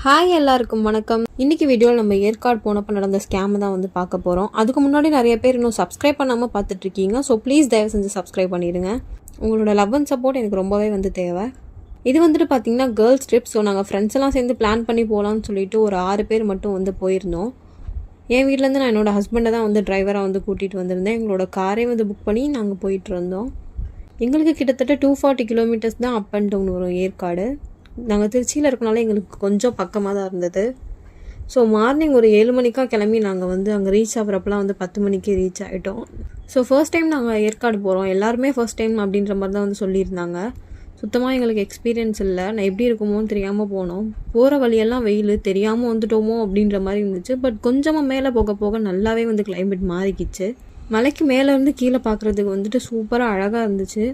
Hi எல்லாருக்கும் வணக்கம். இன்னைக்கு வீடியோவில் நம்ம ஏற்காடு போனப்போ நடந்த ஸ்கேம் தான் வந்து பார்க்க போகிறோம். அதுக்கு முன்னாடி நிறைய பேர் இன்னும் சப்ஸ்கிரைப் பண்ணாமல் பார்த்துட்ருக்கீங்க. ஸோ ப்ளீஸ் தயவு செஞ்சு சப்ஸ்கிரைப் பண்ணிடுங்க. உங்களோட லவ் அண்ட் சப்போர்ட் எனக்கு ரொம்பவே வந்து தேவை. இது வந்துட்டு பார்த்தீங்கன்னா கேர்ள்ஸ் ட்ரிப். ஸோ நாங்கள் ஃப்ரெண்ட்ஸ் எல்லாம் சேர்ந்து பிளான் பண்ணி போகலான்னு சொல்லிட்டு ஒரு 6 பேர் மட்டும் வந்து போயிருந்தோம். என் வீட்டிலேருந்து நான் என்னோடய ஹஸ்பண்டை தான் வந்து டிரைவராக வந்து கூட்டிகிட்டு வந்திருந்தேன். எங்களோட காரே வந்து புக் பண்ணி நாங்கள் போயிட்டு இருந்தோம். எங்களுக்கு கிட்டத்தட்ட 240 கிலோமீட்டர்ஸ் தான் அப் அண்ட் டவுன் வரும் ஏற்காடு. நாங்கள் திருச்சியில் இருக்கனால எங்களுக்கு கொஞ்சம் பக்கமாக தான் இருந்தது. ஸோ மார்னிங் ஒரு 7 மணிக்காக கிளம்பி நாங்கள் வந்து அங்கே ரீச் ஆகிறப்பெல்லாம் வந்து 10 மணிக்கு ரீச் ஆகிட்டோம். ஸோ ஃபர்ஸ்ட் டைம் நாங்கள் ஏற்காடு போகிறோம். எல்லாருமே ஃபர்ஸ்ட் டைம் அப்படின்ற மாதிரி தான் வந்து சொல்லியிருந்தாங்க. சுத்தமாக எங்களுக்கு எக்ஸ்பீரியன்ஸ் இல்லை. நான் எப்படி இருக்குமோன்னு தெரியாமல் போனோம். போகிற வழியெல்லாம் வெயில், தெரியாமல் வந்துட்டோமோ அப்படின்ற மாதிரி இருந்துச்சு. பட் கொஞ்சமாக மேலே போக போக நல்லாவே வந்து கிளைமேட் மாறிக்கிச்சு. மலைக்கு மேலேருந்து கீழே பார்க்குறதுக்கு வந்துட்டு சூப்பராக அழகாக இருந்துச்சு.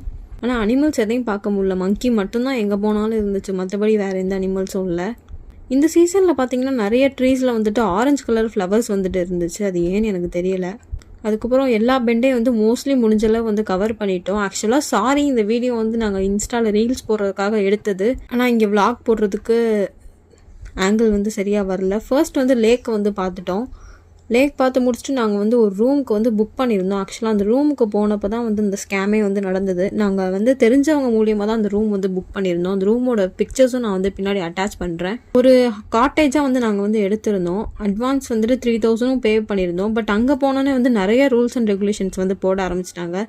ஆனால் அனிமல்ஸ் எதையும் பார்க்க முடியல. மங்கி மட்டும்தான் எங்கே போனாலும் இருந்துச்சு, மற்றபடி வேறு எந்த அனிமல்ஸும் இல்லை. இந்த சீசனில் பார்த்திங்கன்னா நிறைய ட்ரீஸில் வந்துட்டு ஆரஞ்சு கலர் ஃப்ளவர்ஸ் வந்துட்டு இருந்துச்சு. அது ஏன்னு எனக்கு தெரியலை. அதுக்கப்புறம் எல்லா பெண்டையும் வந்து மோஸ்ட்லி முடிஞ்சளவு வந்து கவர் பண்ணிட்டோம். ஆக்சுவலாக சாரி, இந்த வீடியோ வந்து நாங்கள் இன்ஸ்டாவில் ரீல்ஸ் போடுறதுக்காக எடுத்தது. ஆனால் இங்கே விளாக் போடுறதுக்கு ஆங்கிள் வந்து சரியாக வரல. ஃபர்ஸ்ட் வந்து லேக்கை வந்து பார்த்துட்டோம். லேக் பார்த்து முடிச்சுட்டு நாங்கள் வந்து ஒரு ரூமுக்கு வந்து புக் பண்ணியிருந்தோம். ஆக்சுவலாக அந்த ரூமுக்கு போனப்போ தான் வந்து இந்த ஸ்கேமே வந்து நடந்தது. நாங்கள் வந்து தெரிஞ்சவங்க மூலியமாக தான் அந்த ரூம் வந்து புக் பண்ணியிருந்தோம். அந்த ரூமோட பிக்சர்ஸும் நான் வந்து பின்னாடி அட்டாச் பண்ணுறேன். ஒரு காட்டேஜாக வந்து நாங்கள் வந்து எடுத்திருந்தோம். அட்வான்ஸ் வந்துட்டு 3000 பே பண்ணியிருந்தோம். பட் அங்கே போனோன்னே வந்து நிறைய ரூல்ஸ் அண்ட் ரெகுலேஷன்ஸ் வந்து போட ஆரம்பிச்சிட்டாங்க.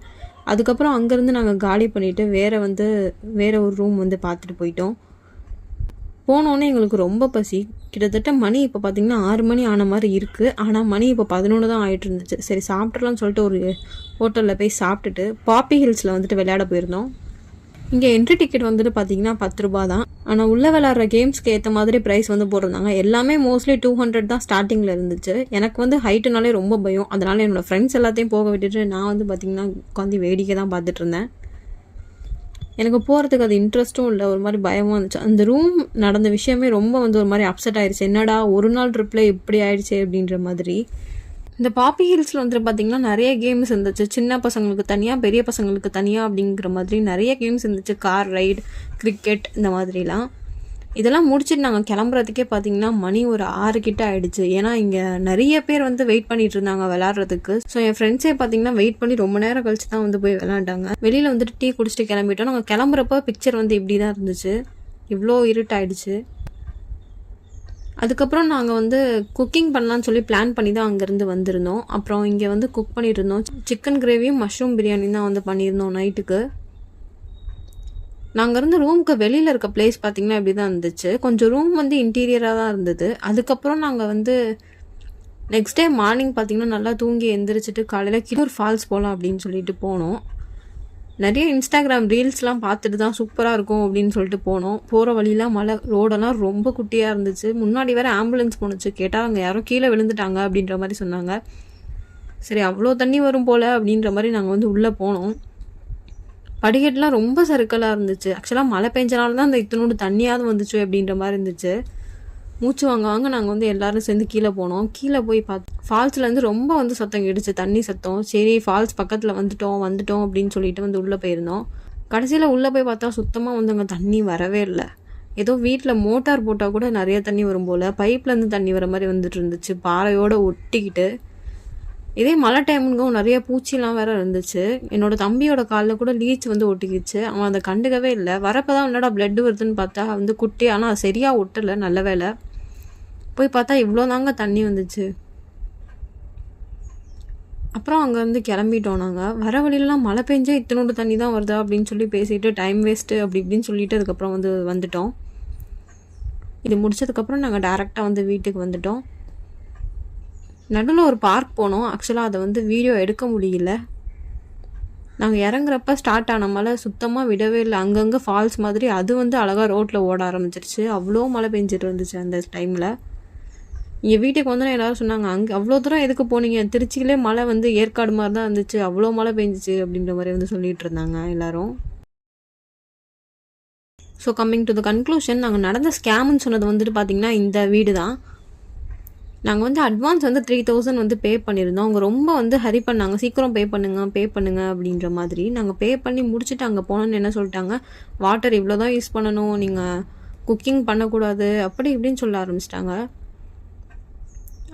அதுக்கப்புறம் அங்கேருந்து நாங்கள் காலி பண்ணிவிட்டு வேறு ஒரு ரூம் வந்து பார்த்துட்டு போயிட்டோம். போனோடனே எங்களுக்கு ரொம்ப பசி. கிட்டத்தட்ட மணி இப்போ பார்த்திங்கன்னா 6 மணி ஆன மாதிரி இருக்குது. ஆனால் மணி இப்போ 11 தான் ஆகிட்டு இருந்துச்சு. சரி சாப்பிட்றலான்னு சொல்லிட்டு ஒரு ஹோட்டலில் போய் சாப்பிட்டுட்டு பாப்பி ஹில்ஸில் வந்துட்டு விளையாட போயிருந்தோம். இங்கே என்ட்ரி டிக்கெட் வந்துட்டு பார்த்திங்கன்னா 10 ரூபா தான். ஆனால் உள்ளே விளையாடுற கேம்ஸ்க்கு ஏற்ற மாதிரி ப்ரைஸ் வந்து போட்டிருந்தாங்க. எல்லாமே மோஸ்ட்லி 200 தான் ஸ்டார்டிங்கில் இருந்துச்சு. எனக்கு வந்து ஹைட்டுனாலே ரொம்ப பயம். அதனால் என்னோடய ஃப்ரெண்ட்ஸ் எல்லாத்தையும் போக விட்டுட்டு நான் வந்து பார்த்திங்கன்னா உட்காந்து வேடிக்கை தான் பார்த்துட்டு இருந்தேன். எனக்கு போகிறதுக்கு அது இன்ட்ரெஸ்ட்டும் இல்லை, ஒரு மாதிரி பயமாக இருந்துச்சு. அந்த ரூம் நடந்த விஷயமே ரொம்ப வந்து ஒரு மாதிரி அப்செட் ஆயிடுச்சு. என்னடா ஒரு நாள் ட்ரிப்பில் எப்படி ஆயிடுச்சு அப்படின்ற மாதிரி. இந்த பாப்பி ஹில்ஸில் வந்துட்டு பார்த்திங்கன்னா நிறைய கேம்ஸ் இருந்துச்சு. சின்ன பசங்களுக்கு தனியாக, பெரிய பசங்களுக்கு தனியாக அப்படிங்கிற மாதிரி நிறைய கேம்ஸ் இருந்துச்சு. கார் ரைடு, கிரிக்கெட், இந்த மாதிரிலாம். இதெல்லாம் முடிச்சுட்டு நாங்கள் கிளம்புறதுக்கே பார்த்திங்கன்னா மணி ஒரு 6 கிட்ட ஆகிடுச்சு. ஏன்னா இங்கே நிறைய பேர் வந்து வெயிட் பண்ணிட்டு இருந்தாங்க விளாட்றதுக்கு. ஸோ என் ஃப்ரெண்ட்ஸே பார்த்திங்கன்னா வெயிட் பண்ணி ரொம்ப நேரம் கழிச்சு தான் வந்து போய் விளாண்டாங்க. வெளியில் வந்துட்டு டீ குடிச்சிட்டு கிளம்பிட்டோம். நாங்கள் கிளம்புறப்போ பிக்சர் வந்து இப்படி தான் இருந்துச்சு. இவ்வளோ இருட்டாயிடுச்சு. அதுக்கப்புறம் நாங்கள் வந்து குக்கிங் பண்ணலான்னு சொல்லி பிளான் பண்ணி தான் அங்கேருந்து வந்திருந்தோம். அப்புறம் இங்கே வந்து குக் பண்ணிட்டு இருந்தோம். சிக்கன் கிரேவியும் மஷ்ரூம் பிரியாணி தான் வந்து பண்ணியிருந்தோம் நைட்டுக்கு. நாங்கள் இருந்து ரூமுக்கு வெளியில் இருக்க பிளேஸ் பார்த்திங்கன்னா இப்படி தான் இருந்துச்சு. கொஞ்சம் ரூம் வந்து இன்டீரியராக தான் இருந்தது. அதுக்கப்புறம் நாங்கள் வந்து நெக்ஸ்ட் டே மார்னிங் பார்த்திங்கன்னா நல்லா தூங்கி எந்திரிச்சிட்டு காலையில் கிளூர் ஃபால்ஸ் போகலாம் அப்படின்னு சொல்லிட்டு போனோம். நிறைய இன்ஸ்டாகிராம் ரீல்ஸ்லாம் பார்த்துட்டு தான் சூப்பராக இருக்கும் அப்படின்னு சொல்லிட்டு போனோம். போகிற வழியெலாம் மலை, ரோடெல்லாம் ரொம்ப குட்டியாக இருந்துச்சு. முன்னாடி வேறு ஆம்புலன்ஸ் போணுச்சு. கேட்டால் அங்கே யாரோ கீழே விழுந்துட்டாங்க அப்படின்ற மாதிரி சொன்னாங்க. சரி அவ்வளோ தண்ணி வரும் போல் அப்படின்ற மாதிரி நாங்கள் வந்து உள்ளே போனோம். படிக்கட்டுலாம் ரொம்ப சறுக்கலாக இருந்துச்சு. ஆக்சுவலாக மழை பெஞ்சனால தான் அந்த இத்தனோடு தண்ணியாவது வந்துச்சு அப்படின்ற மாதிரி இருந்துச்சு. மூச்சு வாங்க நாங்கள் வந்து எல்லோரும் சேர்ந்து கீழே போனோம். கீழே போய் ஃபால்ஸ்லேருந்து ரொம்ப வந்து சத்தம் கேட்டுச்சு, தண்ணி சத்தம். சரி ஃபால்ஸ் பக்கத்தில் வந்துட்டோம் அப்படின்னு சொல்லிட்டு வந்து உள்ளே போயிருந்தோம். கடைசியில் உள்ளே போய் பார்த்தா சுத்தமாக வந்து அங்கே தண்ணி வரவே இல்லை. ஏதோ வீட்டில் மோட்டார் போட்டால் கூட நிறைய தண்ணி வரும் போல் பைப்லேருந்து தண்ணி வர மாதிரி வந்துட்டு இருந்துச்சு, பாறையோடு ஒட்டிக்கிட்டு. இதே மழை டைமுங்கும் நிறைய பூச்சிலாம் வேறு இருந்துச்சு. என்னோட தம்பியோட காலில் கூட லீச் வந்து ஒட்டிக்கிச்சு. அவன் அதை கண்டுக்கவே இல்லை. வரப்போ தான் என்னடா பிளட் வருதுன்னு பார்த்தா வந்து குட்டி. ஆனால் அது சரியாக ஒட்டலை, நல்ல வேலை. போய் பார்த்தா இவ்வளோ தாங்க தண்ணி வந்துச்சு. அப்புறம் அங்கே வந்து கிளம்பிட்டோம். நாங்கள் வர வழியிலலாம் மழை பெஞ்சே இத்தனோடு தண்ணி தான் வருதா அப்படின்னு சொல்லி பேசிட்டு டைம் வேஸ்ட்டு அப்படி இப்படின்னு சொல்லிட்டு அதுக்கப்புறம் வந்துட்டோம். இது முடிச்சதுக்கப்புறம் நாங்கள் டேரெக்டாக வந்து வீட்டுக்கு வந்துட்டோம். நடுவில் ஒரு பார்க் போனோம். ஆக்சுவலாக அதை வந்து வீடியோ எடுக்க முடியல. நாங்கள் இறங்குறப்ப ஸ்டார்ட் ஆன மழை சுத்தமாக விடவே இல்லை. அங்கங்கே ஃபால்ஸ் மாதிரி அது வந்து அழகாக ரோட்டில் ஓட ஆரம்பிச்சிருச்சு. அவ்வளோ மழை பெஞ்சிட்டு இருந்துச்சு அந்த டைமில். இங்கே வீட்டுக்கு வந்து எல்லோரும் சொன்னாங்க, அங்கே அவ்வளோ தூரம் எதுக்கு போனீங்க, திருச்சியிலே மழை வந்து ஏற்காடு மாதிரி தான் இருந்துச்சு, அவ்வளோ மழை பெஞ்சிச்சு அப்படின்ற மாதிரி வந்து சொல்லிகிட்டு இருந்தாங்க எல்லோரும். So coming to the conclusion, நாங்கள் நடந்த ஸ்கேம்னு சொன்னது வந்துட்டு பார்த்திங்கன்னா இந்த வீடு தான். நாங்கள் வந்து அட்வான்ஸ் வந்து 3000 வந்து பே பண்ணியிருந்தோம். அவங்க ரொம்ப வந்து ஹரி பண்ணாங்க, சீக்கிரம் பே பண்ணுங்க அப்படின்ற மாதிரி. நாங்கள் பே பண்ணி முடிச்சுட்டு அங்கே போனோன்னு என்ன சொல்லிட்டாங்க, வாட்டர் இவ்வளோ தான் யூஸ் பண்ணணும், நீங்கள் குக்கிங் பண்ணக்கூடாது அப்படி இப்படின்னு சொல்ல ஆரம்பிச்சிட்டாங்க.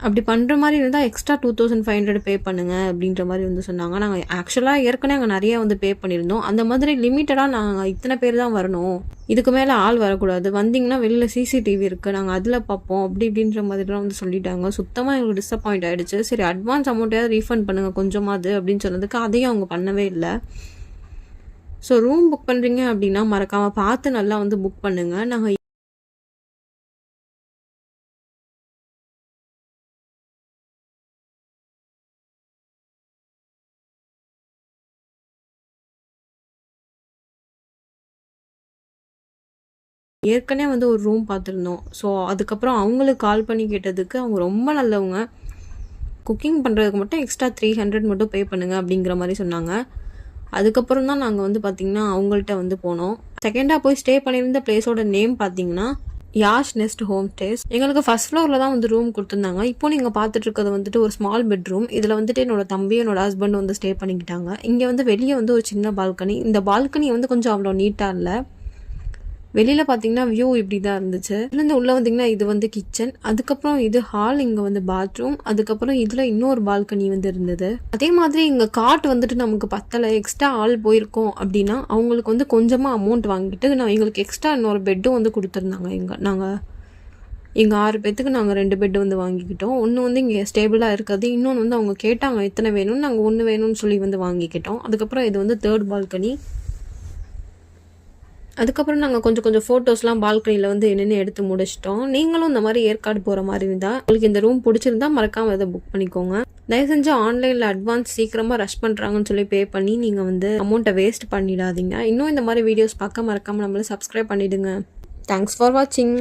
அப்படி பண்ணுற மாதிரி இருந்தால் எக்ஸ்ட்ரா 2500 பே பண்ணுங்க அப்படின்ற மாதிரி வந்து சொன்னாங்க. நாங்கள் ஆக்சுவலாக ஏற்கனவே அங்கே நிறைய வந்து பே பண்ணியிருந்தோம். அந்த மாதிரி லிமிட்டடாக நாங்கள் இத்தனை பேர் தான் வரணும், இதுக்கு மேலே ஆள் வரக்கூடாது, வந்தீங்கன்னா வெளியில் சிசிடிவி இருக்குது, நாங்கள் அதில் பார்ப்போம் அப்படி இப்படின்ற மாதிரிலாம் வந்து சொல்லிட்டாங்க. சுத்தமாக எங்களுக்கு டிசப்பாயிண்ட் ஆகிடுச்சு. சரி அட்வான்ஸ் அமௌண்ட்டையாவது ரீஃபண்ட் பண்ணுங்கள் கொஞ்சமாவது அப்படின்னு சொன்னதுக்கு அதையும் அவங்க பண்ணவே இல்லை. ஸோ ரூம் புக் பண்ணுறீங்க அப்படின்னா மறக்காமல் பார்த்து நல்லா வந்து புக் பண்ணுங்கள். நாங்கள் ஏற்கனவே வந்து ஒரு ரூம் பார்த்துருந்தோம். ஸோ அதுக்கப்புறம் அவங்களுக்கு கால் பண்ணி கேட்டதுக்கு அவங்க ரொம்ப நல்லவங்க, குக்கிங் பண்ணுறதுக்கு மட்டும் எக்ஸ்ட்ரா 300 மட்டும் பே பண்ணுங்க அப்படிங்கிற மாதிரி சொன்னாங்க. அதுக்கப்புறம் தான் நாங்கள் வந்து பார்த்திங்கன்னா அவங்கள்ட்ட வந்து போனோம். செகண்டாக போய் ஸ்டே பண்ணியிருந்த பிளேஸோட நேம் பார்த்தீங்கன்னா யாஷ் நெஸ்ட் ஹோம் ஸ்டேஸ். எங்களுக்கு ஃபர்ஸ்ட் ஃப்ளோரில் தான் வந்து ரூம் கொடுத்துருந்தாங்க. இப்போ நீங்கள் பார்த்துட்டு இருக்கிறது வந்துட்டு ஒரு ஸ்மால் பெட்ரூம். இதில் வந்துட்டு என்னோட தம்பி என்னோட ஹஸ்பண்ட் வந்து ஸ்டே பண்ணிக்கிட்டாங்க. இங்கே வந்து வெளியே வந்து ஒரு சின்ன பால்கனி. இந்த பால்கனி வந்து கொஞ்சம் அவ்வளோ நீட்டாக இல்லை. வெளியில் பார்த்தீங்கன்னா வியூ இப்படி தான் இருந்துச்சு. இதுலேருந்து உள்ளே வந்தீங்கன்னா இது வந்து கிச்சன், அதுக்கப்புறம் இது ஹால், இங்கே வந்து பாத்ரூம், அதுக்கப்புறம் இதில் இன்னொரு பால்கனி வந்து இருந்தது. அதே மாதிரி இங்கே காட் வந்துட்டு நமக்கு பத்தலை, எக்ஸ்ட்ரா ஆள் போயிருக்கோம் அப்படின்னா அவங்களுக்கு வந்து கொஞ்சமாக அமௌண்ட் வாங்கிட்டு நான் எங்களுக்கு எக்ஸ்ட்ரா இன்னொரு பெட்டும் வந்து கொடுத்துருந்தாங்க. எங்கள் 6 பேத்துக்கு நாங்கள் 2 பெட்டு வந்து வாங்கிக்கிட்டோம். ஒன்று வந்து இங்கே ஸ்டேபிளாக இருக்காது, இன்னொன்று வந்து அவங்க கேட்டாங்க எத்தனை வேணும்னு, நாங்கள் 1 வேணும்னு சொல்லி வந்து வாங்கிக்கிட்டோம். அதுக்கப்புறம் இது வந்து 3rd பால்கனி. அதுக்கப்புறம் நாங்கள் கொஞ்சம் ஃபோட்டோஸ்லாம் பால்கனியில் வந்து என்னென்னு எடுத்து முடிச்சிட்டோம். நீங்களும் இந்த மாதிரி ஏற்காடு போகிற மாதிரி இருந்தால் உங்களுக்கு இந்த ரூம் பிடிச்சிருந்தா மறக்காமல் இதை புக் பண்ணிக்கோங்க. தயவு செஞ்சு ஆன்லைனில் அட்வான்ஸ் சீக்கிரமாக ரஷ் பண்ணுறாங்கன்னு சொல்லி பே பண்ணி நீங்கள் வந்து அமௌண்ட்டை வேஸ்ட் பண்ணிடாதீங்க. இன்னும் இந்த மாதிரி வீடியோஸ் பார்க்க மறக்காமல் நம்மளை சப்ஸ்கிரைப் பண்ணிவிடுங்க. தேங்க்ஸ் ஃபார் வாட்சிங்.